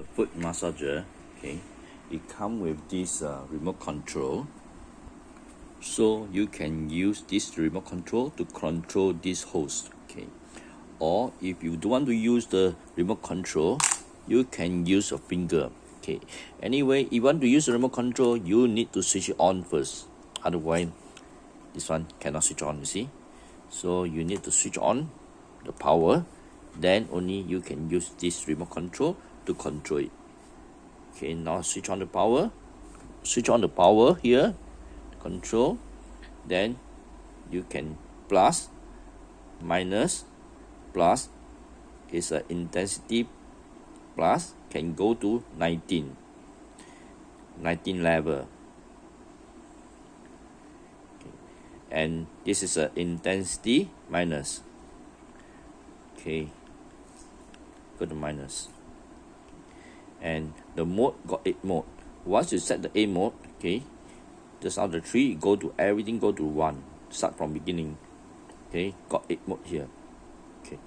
the foot massager. Okay, it comes with this remote control, so you can use this remote control to control this hose. Okay, or if you don't want to use the remote control, you can use a finger. Okay, anyway, if you want to use the remote control, you need to switch it on first, otherwise this one cannot switch on, you see. So you need to switch on the power, then only you can use this remote control to control it. Okay, now switch on the power here, control, then you can plus, minus, plus is a intensity, plus can go to 19 level. Okay. And this is a intensity, minus. Okay, go to minus. And the mode got 8 mode. Once you set the A mode, okay, just out of the 3, everything go to 1. Start from beginning. Okay, got 8 mode here. Okay.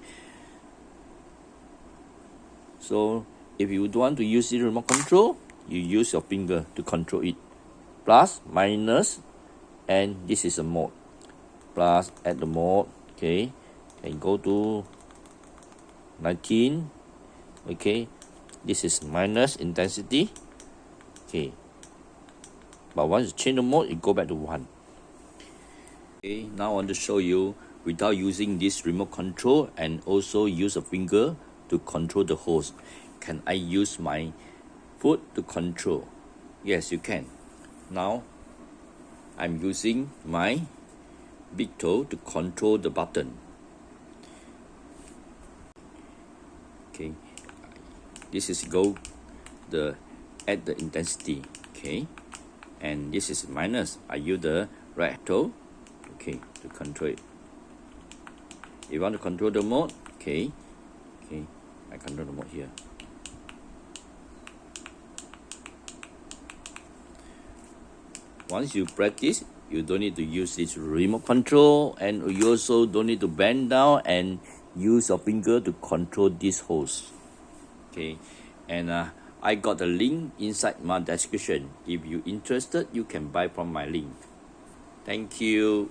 So if you don't want to use the remote control, you use your finger to control it. Plus, minus, and this is a mode. Plus, add the mode. Okay, can go to 19. Okay, this is minus intensity. Okay, but once you change the mode, it go back to 1. Okay, now I want to show you without using this remote control and also use a finger to control the hose. Can I use my foot to control? Yes, you can. Now I'm using my big toe to control the button. Okay, this is add the intensity. Okay, and this is minus. I use the right toe, okay, to control it. If you want to control the mode, okay, I control the mode here. Once you practice, you don't need to use this remote control, and you also don't need to bend down and use your finger to control this hose. Okay, and I got the link inside my description. If you're interested, you can buy from my link. Thank you.